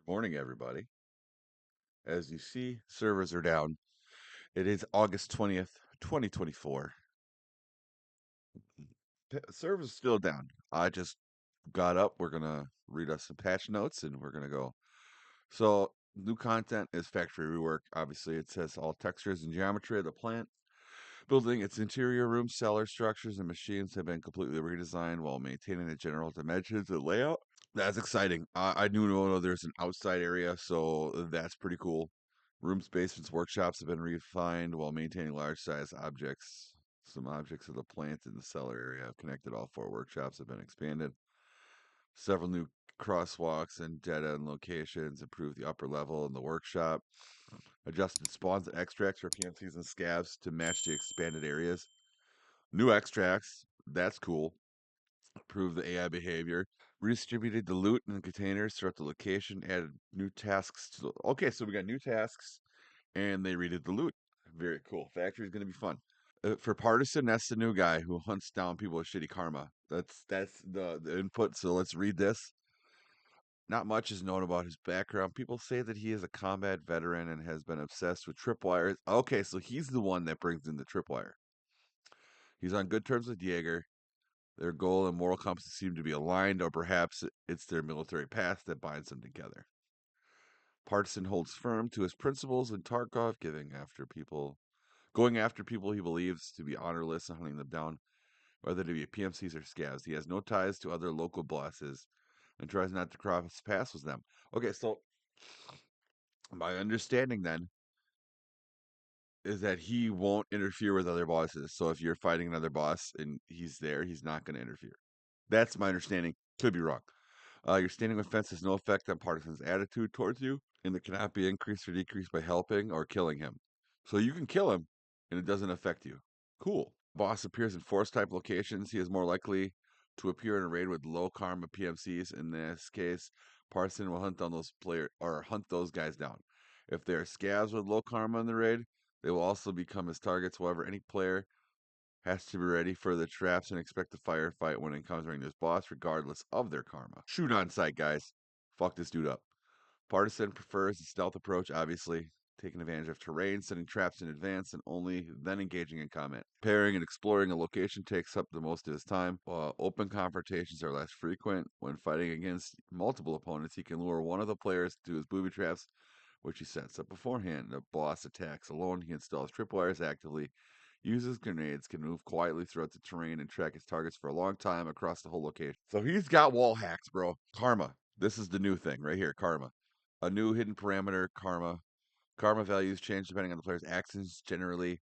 Morning, everybody. As you see, servers are down. It is August 20th, 2024. Servers still down. I just got up. We're going to read us some patch notes and we're going to go. So, new content is factory rework. Obviously, it says all textures and geometry of the plant. Building its interior rooms, cellar structures, and machines have been completely redesigned while maintaining the general dimensions and layout. That's exciting. I do know there's an outside area, so that's pretty cool. Rooms, basements, workshops have been refined while maintaining large size objects. Some objects of the plant in the cellar area have connected. All four workshops have been expanded. Several new crosswalks and dead end locations improved the upper level in the workshop. Adjusted spawns and extracts for PMCs and scavs to match the expanded areas. New extracts, that's cool. Improve the AI behavior. Redistributed the loot in the containers throughout the location. Added new tasks. Okay, so we got new tasks, and they redid the loot. Very cool. Factory is going to be fun. For Partisan, that's the new guy who hunts down people with shitty karma. That's the input. So let's read this. Not much is known about his background. People say that he is a combat veteran and has been obsessed with tripwires. Okay, so he's the one that brings in the tripwire. He's on good terms with Jaeger. Their goal and moral compasses seem to be aligned, or perhaps it's their military past that binds them together. Partisan holds firm to his principles in Tarkov, going after people he believes to be honorless and hunting them down, whether they be PMCs or scavs. He has no ties to other local bosses and tries not to cross paths with them. Okay, so my understanding then is that he won't interfere with other bosses. So if you're fighting another boss and he's there, he's not going to interfere. That's my understanding. Could be wrong. Your standing offense has no effect on Partisan's attitude towards you, and it cannot be increased or decreased by helping or killing him. So you can kill him, and it doesn't affect you. Cool. Boss appears in force type locations. He is more likely to appear in a raid with low karma PMCs. In this case, Partisan will hunt down those player or hunt those guys down. If there are scavs with low karma in the raid, they will also become his targets. However, any player has to be ready for the traps and expect a firefight when encountering this boss, regardless of their karma. Shoot on sight, guys. Fuck this dude up. Partisan prefers the stealth approach, obviously, taking advantage of terrain, setting traps in advance, and only then engaging in combat. Pairing and exploring a location takes up the most of his time, while open confrontations are less frequent. When fighting against multiple opponents, he can lure one of the players to his booby traps, which he sets up beforehand. The boss attacks alone. He installs tripwires actively, uses grenades, can move quietly throughout the terrain, and track his targets for a long time across the whole location. So he's got wall hacks, bro. Karma. This is the new thing right here. Karma. A new hidden parameter, karma. Karma values change depending on the player's actions. Generally,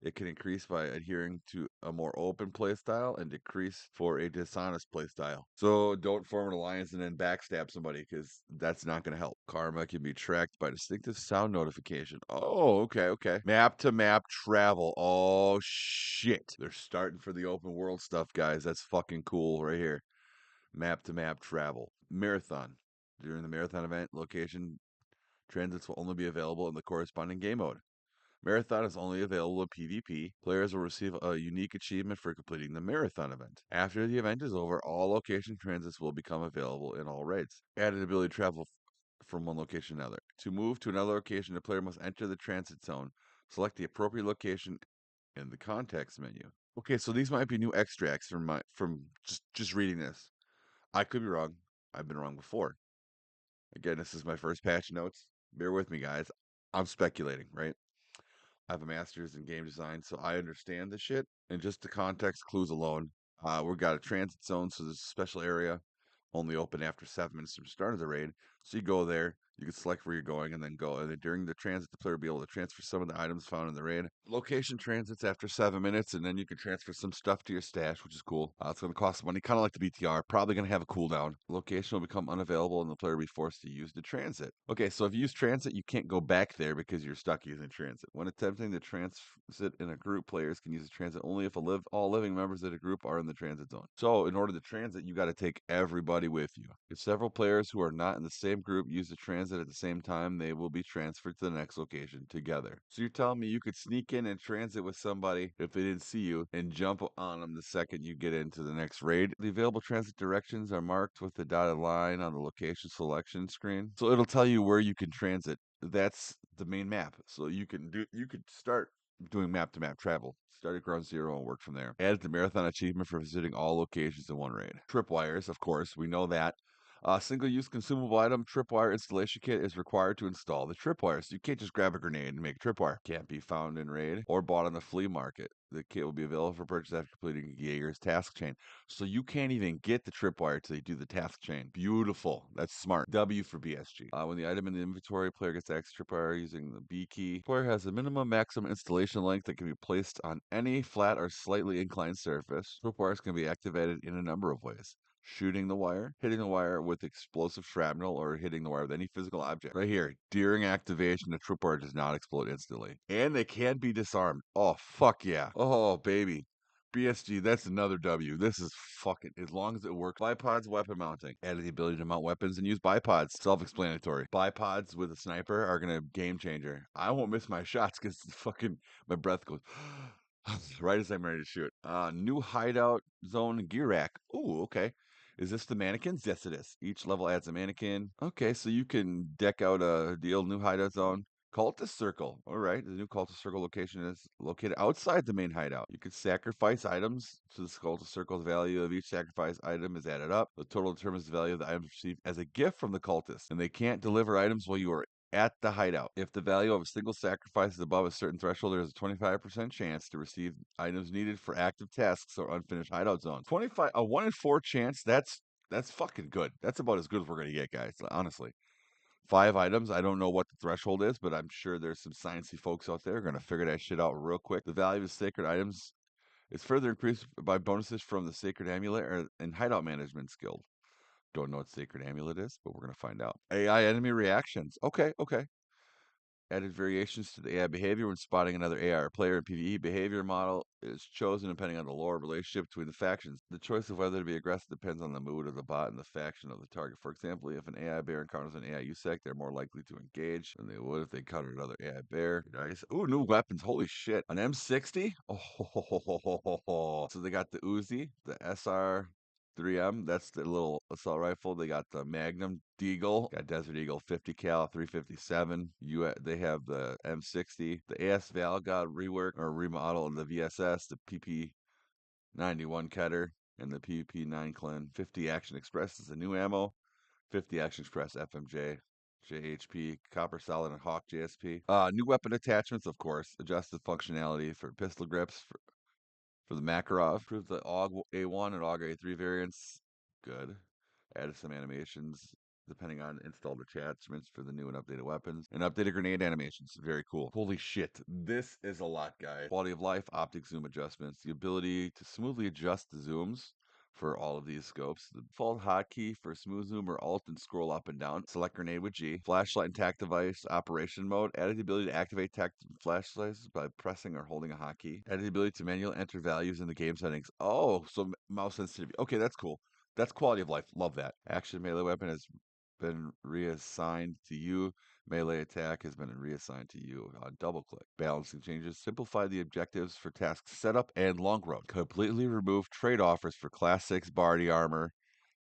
it can increase by adhering to a more open play style and decrease for a dishonest play style. So don't form an alliance and then backstab somebody because that's not going to help. Karma can be tracked by distinctive sound notification. Oh, okay, okay. Map to map travel. Oh, shit. They're starting for the open world stuff, guys. That's fucking cool right here. Map to map travel. Marathon. During the marathon event, location transits will only be available in the corresponding game mode. Marathon is only available in PvP. Players will receive a unique achievement for completing the marathon event. After the event is over, all location transits will become available in all raids. Added ability to travel from one location to another. To move to another location, the player must enter the transit zone. Select the appropriate location in the context menu. Okay, so these might be new extracts from just reading this. I could be wrong. I've been wrong before. Again, this is my first patch notes. Bear with me, guys. I'm speculating, right? I have a master's in game design, so I understand this shit. And just the context clues alone, we've got a transit zone, so there's a special area only open after 7 minutes from the start of the raid. So you go there, you can select where you're going, and then go. And then during the transit, the player will be able to transfer some of the items found in the raid. Location transits after 7 minutes, and then you can transfer some stuff to your stash, which is cool. It's going to cost money, kind of like the BTR. Probably going to have a cooldown. Location will become unavailable, and the player will be forced to use the transit. Okay, so if you use transit, you can't go back there because you're stuck using transit. When attempting to transit in a group, players can use the transit only if all living members of the group are in the transit zone. So in order to transit, you got to take everybody with you. If several players who are not in the same same group use the transit at the same time, they will be transferred to the next location together. So you're telling me you could sneak in and transit with somebody if they didn't see you and jump on them the second you get into the next raid? The available transit directions are marked with the dotted line on the location selection screen. So it'll tell you where you can transit. That's the main map. So you could start doing map to map travel. Start at ground zero and work from there. Added the marathon achievement for visiting all locations in one raid. Tripwires, of course, we know that. Single-use consumable item tripwire installation kit is required to install the tripwire. So you can't just grab a grenade and make a tripwire. Can't be found in raid or bought on the flea market. The kit will be available for purchase after completing Jaeger's task chain. So you can't even get the tripwire till you do the task chain. Beautiful. That's smart. W for BSG. When the item in the inventory, player gets access to tripwire using the B key. Player has a minimum maximum installation length that can be placed on any flat or slightly inclined surface. Tripwires can be activated in a number of ways: shooting the wire, hitting the wire with explosive shrapnel, or hitting the wire with any physical object. Right here, during activation, the tripwire does not explode instantly. And they can be disarmed. Oh, fuck yeah. Oh, baby. BSG, that's another W. This is fucking, as long as it works. Bipods weapon mounting. Added the ability to mount weapons and use bipods. Self-explanatory. Bipods with a sniper are gonna game changer. I won't miss my shots because fucking my breath goes right as I'm ready to shoot. New hideout zone gear rack. Ooh, okay. Is this the mannequins? Yes, it is. Each level adds a mannequin. Okay, so you can deck out a deal new hideout zone. Cultist circle. All right. The new cultist circle location is located outside the main hideout. You can sacrifice items to the cultist circle. The value of each sacrificed item is added up. The total determines the value of the items received as a gift from the cultist. And they can't deliver items while you are at the hideout. If the value of a single sacrifice is above a certain threshold, there is a 25% chance to receive items needed for active tasks or unfinished hideout zones. 25, a 1 in 4 chance. That's fucking good. That's about as good as we're gonna get, guys. Honestly. 5 items. I don't know what the threshold is, but I'm sure there's some sciencey folks out there going to figure that shit out real quick. The value of sacred items is further increased by bonuses from the sacred amulet and hideout management skill. Don't know what sacred amulet is, but we're going to find out. AI enemy reactions. Okay. Added variations to the AI behavior when spotting another AI or player in PvE. Behavior model is chosen depending on the lore relationship between the factions. The choice of whether to be aggressive depends on the mood of the bot and the faction of the target. For example, if an AI bear encounters an AI USEC, they're more likely to engage than they would if they encountered another AI bear. Nice. Ooh, new weapons. Holy shit. An M60? Oh, so they got the Uzi, the SR 3M, that's the little assault rifle. They got the Magnum Deagle, got Desert Eagle 50 cal 357. They have the M60, the AS Val got rework or remodel of the VSS, the PP 91 Keter, and the PP 9 Clan 50 Action Express is the new ammo. 50 Action Express FMJ. JHP, Copper Solid, and Hawk JSP. New weapon attachments, of course. Adjusted functionality for pistol grips, for the Makarov. Improved the AUG A1 and AUG A3 variants. Good. Added some animations depending on installed attachments for the new and updated weapons. And updated grenade animations. Very cool. Holy shit. This is a lot, guys. Quality of life, optic zoom adjustments. The ability to smoothly adjust the zooms for all of these scopes. The default hotkey for smooth zoom or alt and scroll up and down. Select grenade with G. Flashlight and tact device operation mode. Added the ability to activate tact flashlights by pressing or holding a hotkey. Added the ability to manually enter values in the game settings. Oh, so mouse sensitivity. Okay, that's cool. That's quality of life. Love that. Action melee weapon has been reassigned to you. Melee attack has been reassigned to you on double click. Balancing changes simplify the objectives for task setup and long run. Completely remove trade offers for Class 6 Bardy armor,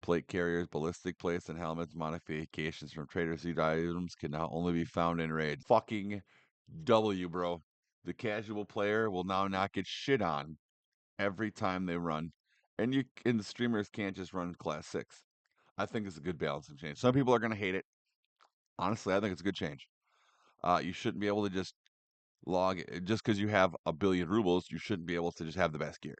plate carriers, ballistic plates, and helmets. Modifications from Trader Seed items can now only be found in raid. Fucking W, bro. The casual player will now not get shit on every time they run. And the streamers can't just run Class 6. I think it's a good balance and change. Some people are going to hate it. Honestly, I think it's a good change. You shouldn't be able to just just because you have a billion rubles, you shouldn't be able to just have the best gear.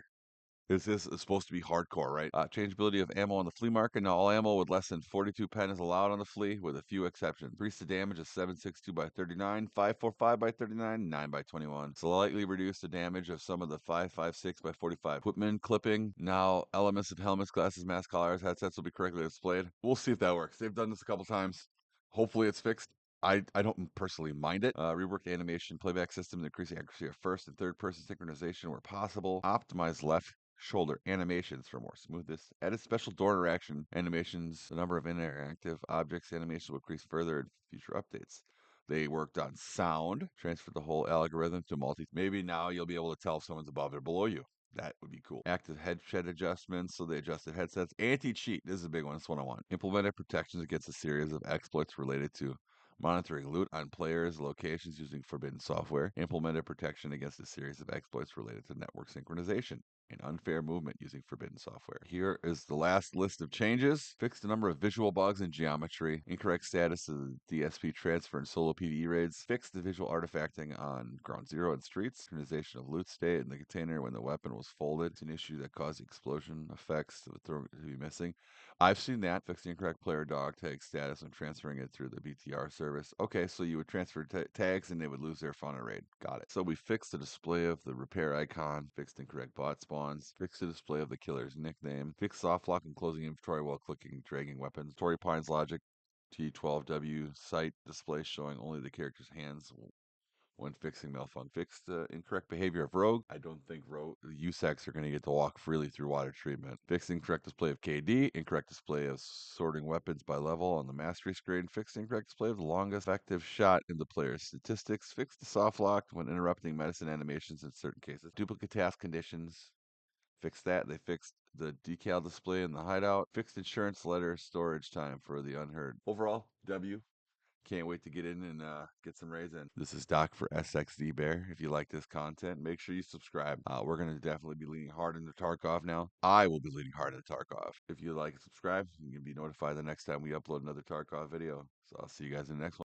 This is supposed to be hardcore, right? Changeability of ammo on the flea market. Now, all ammo with less than 42 pen is allowed on the flea, with a few exceptions. Increase the damage of 762 by 39, 545 by 39, 9 by 21. Slightly reduce the damage of some of the 556 by 45. Equipment clipping. Now, elements of helmets, glasses, mask, collars, headsets will be correctly displayed. We'll see if that works. They've done this a couple times. Hopefully, it's fixed. I don't personally mind it. Rework the animation playback system to increase the accuracy of first and third person synchronization where possible. Optimize left shoulder animations for more smoothness. Added special door interaction animations. The number of interactive objects animations will increase further in future updates. They worked on sound, transferred the whole algorithm to multi. Maybe now you'll be able to tell if someone's above or below you. That would be cool. Active headset adjustments, so they adjusted headsets. Anti-cheat, this is a big one. This is what I want. Implemented protections against a series of exploits related to monitoring loot on players' locations using forbidden software. Implemented protection against a series of exploits related to network synchronization and unfair movement using forbidden software. Here is the last list of changes. Fixed a number of visual bugs in geometry. Incorrect status of the DSP transfer and solo PvE raids. Fixed the visual artifacting on Ground Zero and Streets. Synchronization of loot state in the container when the weapon was folded. It's an issue that caused explosion effects to be missing. I've seen that. Fix the incorrect player dog tag status when transferring it through the BTR service. Okay, so you would transfer tags and they would lose their fauna raid. Got it. So we fixed the display of the repair icon, fixed incorrect bot spawns, fixed the display of the killer's nickname, fixed soft lock and closing inventory while clicking and dragging weapons. Tory Pines logic, T12W site display showing only the character's hands when fixing malfunction. Fixed the incorrect behavior of rogue. I don't think rogue USACs are going to get to walk freely through water treatment. Fixed incorrect display of KD. Incorrect display of sorting weapons by level on the mastery screen. Fixed incorrect display of the longest effective shot in the player's statistics. Fixed the soft lock when interrupting medicine animations in certain cases. Duplicate task conditions. Fixed that. They fixed the decal display in the hideout. Fixed insurance letter storage time for the unheard. Overall, W. Can't wait to get in and get some raids in. This is Doc for SXD Bear. If you like this content, make sure you subscribe. We're going to definitely be leaning hard into Tarkov now. I will be leaning hard into Tarkov. If you like and subscribe, you can be notified the next time we upload another Tarkov video. So I'll see you guys in the next one.